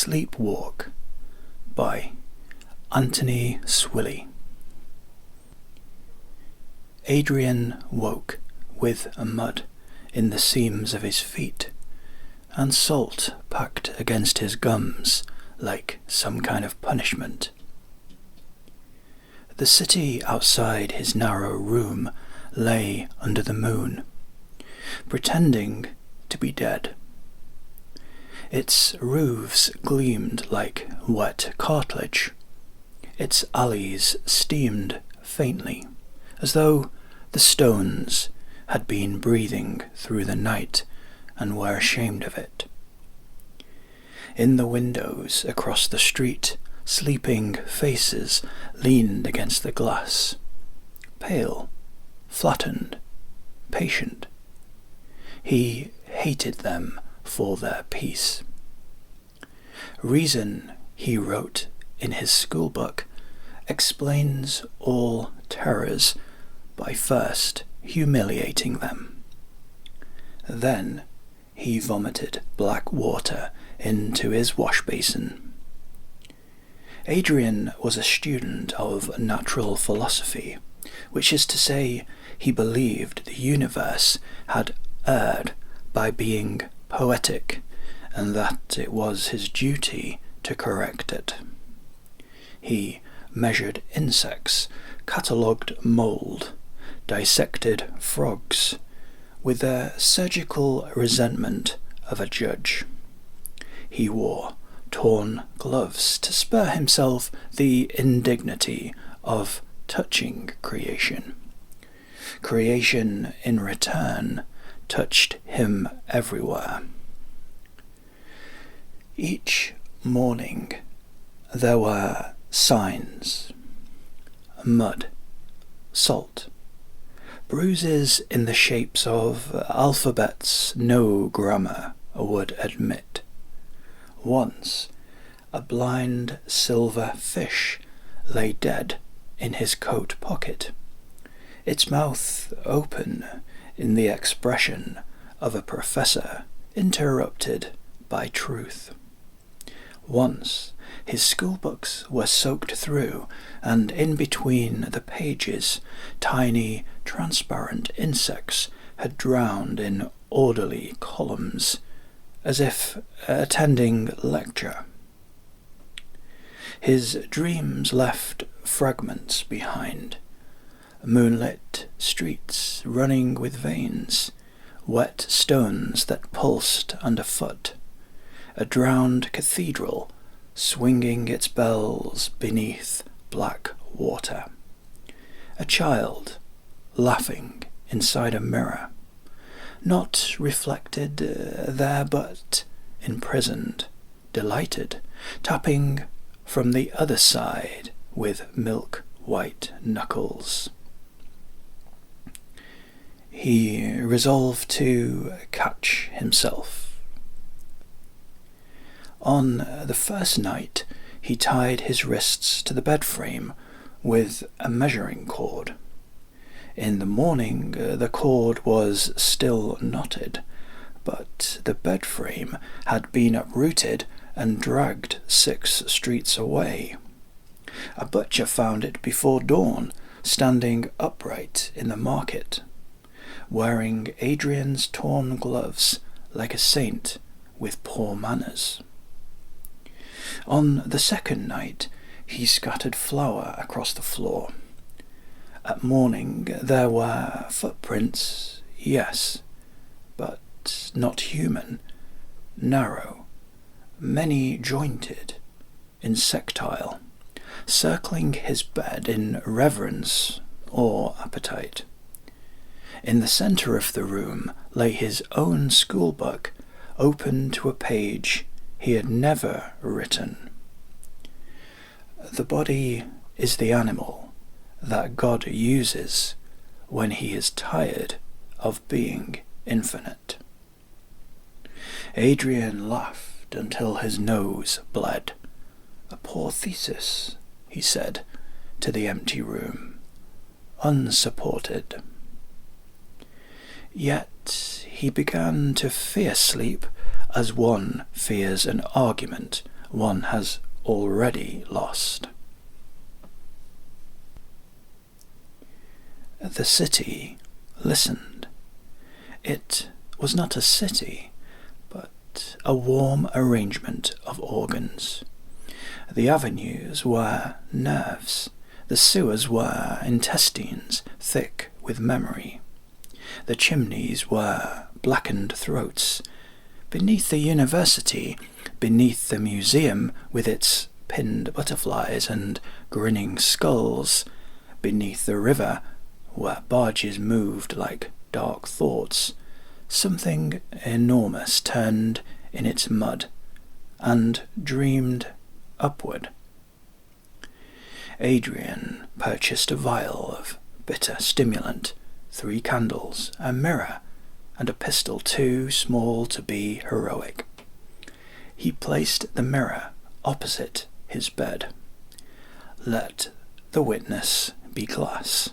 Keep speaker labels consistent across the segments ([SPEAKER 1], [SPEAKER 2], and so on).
[SPEAKER 1] Sleepwalk by Anthony Swilly. Adrian woke with a mud in the seams of his feet, and salt packed against his gums like some kind of punishment. The city outside his narrow room lay under the moon, pretending to be dead. Its roofs gleamed like wet cartilage. Its alleys steamed faintly, as though the stones had been breathing through the night and were ashamed of it. In the windows across the street, sleeping faces leaned against the glass, pale, flattened, patient. He hated them for their peace. Reason, he wrote in his schoolbook, explains all terrors by first humiliating them. Then he vomited black water into his wash basin. Adrian was a student of natural philosophy, which is to say, he believed the universe had erred by being poetic, and that it was his duty to correct it. He measured insects, catalogued mould, dissected frogs, with the surgical resentment of a judge. He wore torn gloves to spare himself the indignity of touching creation. Creation, in return, touched him everywhere. Each morning there were signs: mud, salt, bruises in the shapes of alphabets no grammar would admit. Once a blind silver fish lay dead in his coat pocket, its mouth open in the expression of a professor interrupted by truth. Once his schoolbooks were soaked through, and in between the pages tiny transparent insects had drowned in orderly columns, as if attending lecture. His dreams left fragments behind: moonlit streets running with veins, wet stones that pulsed underfoot, a drowned cathedral swinging its bells beneath black water, a child laughing inside a mirror, not reflected there but imprisoned, delighted, tapping from the other side with milk-white knuckles. He resolved to catch himself. On the first night, he tied his wrists to the bed frame with a measuring cord. In the morning, the cord was still knotted, but the bed frame had been uprooted and dragged 6 streets away. A butcher found it before dawn, standing upright in the market, wearing Adrian's torn gloves like a saint with poor manners. On the second night, he scattered flour across the floor. At morning there were footprints, yes, but not human, narrow, many-jointed, insectile, circling his bed in reverence or appetite. In the centre of the room lay his own schoolbook, open to a page he had never written. The body is the animal that God uses when he is tired of being infinite. Adrian laughed until his nose bled. A poor thesis, he said to the empty room, unsupported. Yet he began to fear sleep as one fears an argument one has already lost. The city listened. It was not a city, but a warm arrangement of organs. The avenues were nerves, the sewers were intestines thick with memory. The chimneys were blackened throats. Beneath the university, beneath the museum with its pinned butterflies and grinning skulls, beneath the river, where barges moved like dark thoughts, something enormous turned in its mud and dreamed upward. Adrian purchased a vial of bitter stimulant, 3 candles, a mirror, and a pistol too small to be heroic. He placed the mirror opposite his bed. "Let the witness be glass,"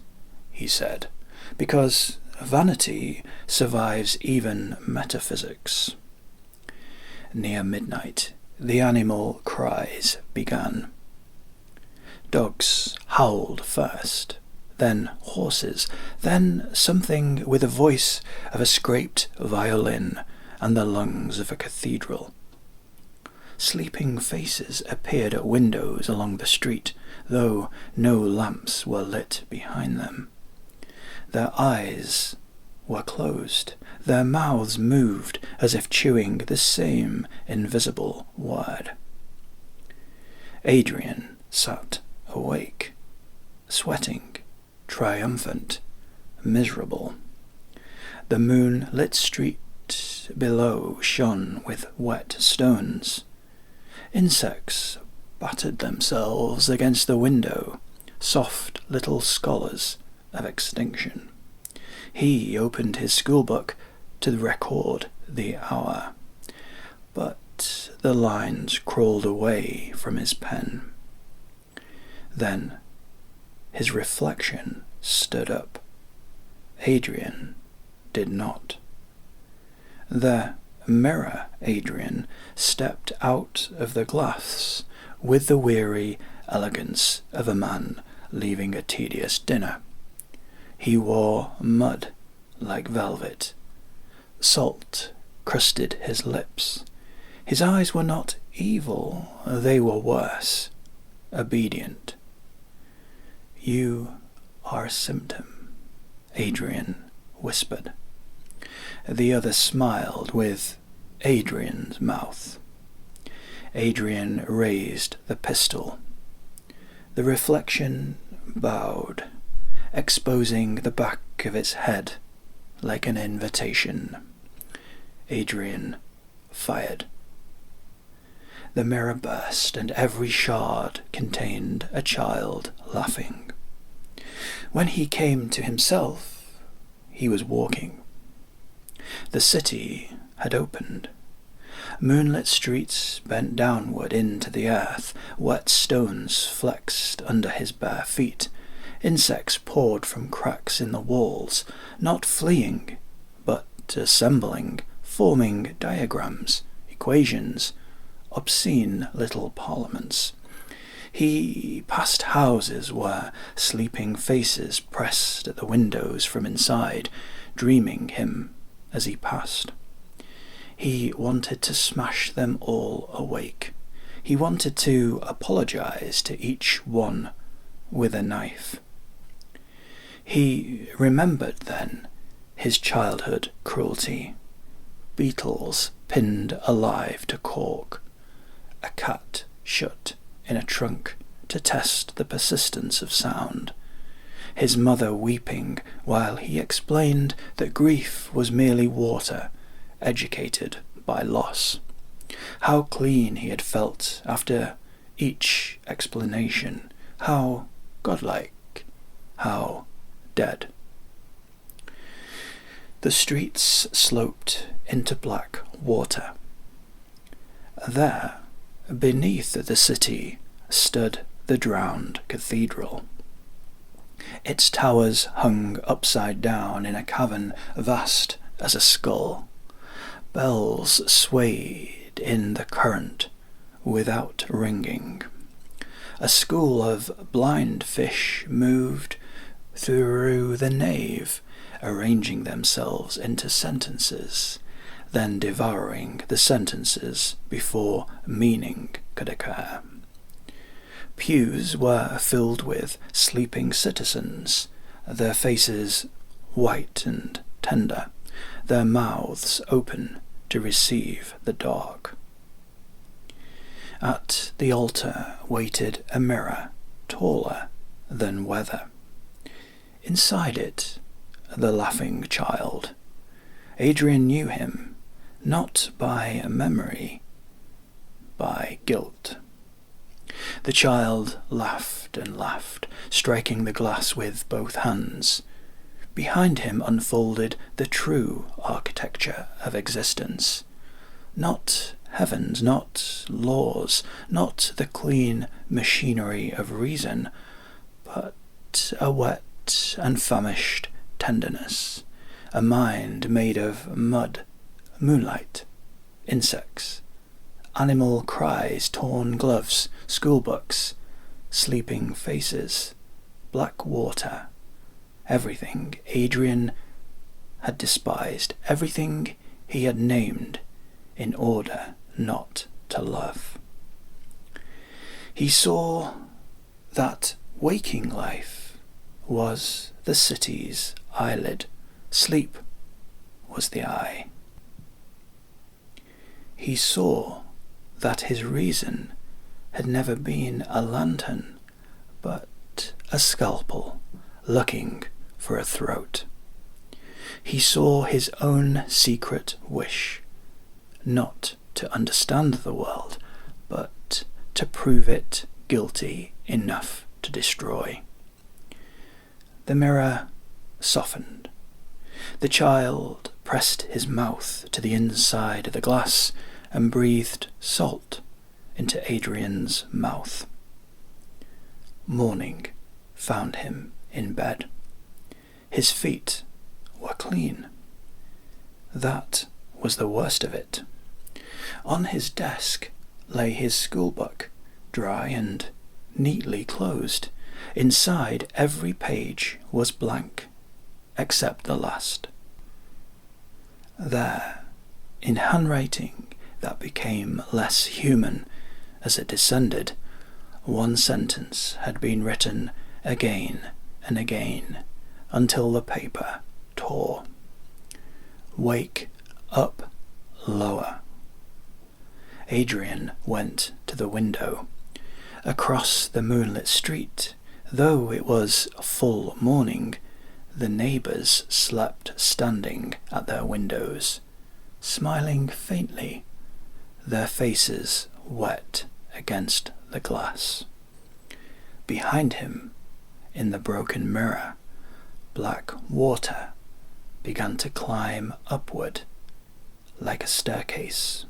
[SPEAKER 1] he said, "because vanity survives even metaphysics." Near midnight, the animal cries began. Dogs howled first, then horses, then something with the voice of a scraped violin and the lungs of a cathedral. Sleeping faces appeared at windows along the street, though no lamps were lit behind them. Their eyes were closed, their mouths moved as if chewing the same invisible word. Adrian sat awake, sweating, triumphant, miserable. The moonlit street below shone with wet stones. Insects battered themselves against the window, soft little scholars of extinction. He opened his schoolbook to record the hour, but the lines crawled away from his pen. Then his reflection stood up. Adrian did not. The mirror Adrian stepped out of the glass with the weary elegance of a man leaving a tedious dinner. He wore mud like velvet. Salt crusted his lips. His eyes were not evil, they were worse, obedient. "You are a symptom," Adrian whispered. The other smiled with Adrian's mouth. Adrian raised the pistol. The reflection bowed, exposing the back of its head like an invitation. Adrian fired. The mirror burst, and every shard contained a child laughing. When he came to himself, he was walking. The city had opened. Moonlit streets bent downward into the earth, wet stones flexed under his bare feet. Insects poured from cracks in the walls, not fleeing, but assembling, forming diagrams, equations, obscene little parliaments. He passed houses where sleeping faces pressed at the windows from inside, dreaming him as he passed. He wanted to smash them all awake. He wanted to apologize to each one with a knife. He remembered then his childhood cruelty. Beetles pinned alive to cork. A cat shut in a trunk to test the persistence of sound. His mother weeping while he explained that grief was merely water, educated by loss. How clean he had felt after each explanation, how godlike, how dead. The streets sloped into black water. There, beneath the city, stood the drowned cathedral. Its towers hung upside down in a cavern vast as a skull. Bells swayed in the current, without ringing. A school of blind fish moved through the nave, arranging themselves into sentences, then devouring the sentences before meaning could occur. Pews were filled with sleeping citizens, their faces white and tender, their mouths open to receive the dark. At the altar waited a mirror, taller than weather. Inside it, the laughing child. Adrian knew him, not by memory, by guilt. The child laughed and laughed, striking the glass with both hands. Behind him unfolded the true architecture of existence. Not heavens, not laws, not the clean machinery of reason, but a wet and famished tenderness, a mind made of mud, moonlight, insects, animal cries, torn gloves, schoolbooks, sleeping faces, black water, everything Adrian had despised, everything he had named in order not to love. He saw that waking life was the city's eyelid, sleep was the eye. He saw that his reason had never been a lantern, but a scalpel looking for a throat. He saw his own secret wish, not to understand the world, but to prove it guilty enough to destroy. The mirror softened. The child pressed his mouth to the inside of the glass and breathed salt into Adrian's mouth. Morning found him in bed. His feet were clean. That was the worst of it. On his desk lay his schoolbook, dry and neatly closed. Inside, every page was blank, except the last. There, in handwriting that became less human as it descended, one sentence had been written again and again until the paper tore. Wake up lower. Adrian went to the window. Across the moonlit street, though it was full morning, the neighbours slept standing at their windows, smiling faintly, their faces wet against the glass. Behind him, in the broken mirror, black water began to climb upward like a staircase.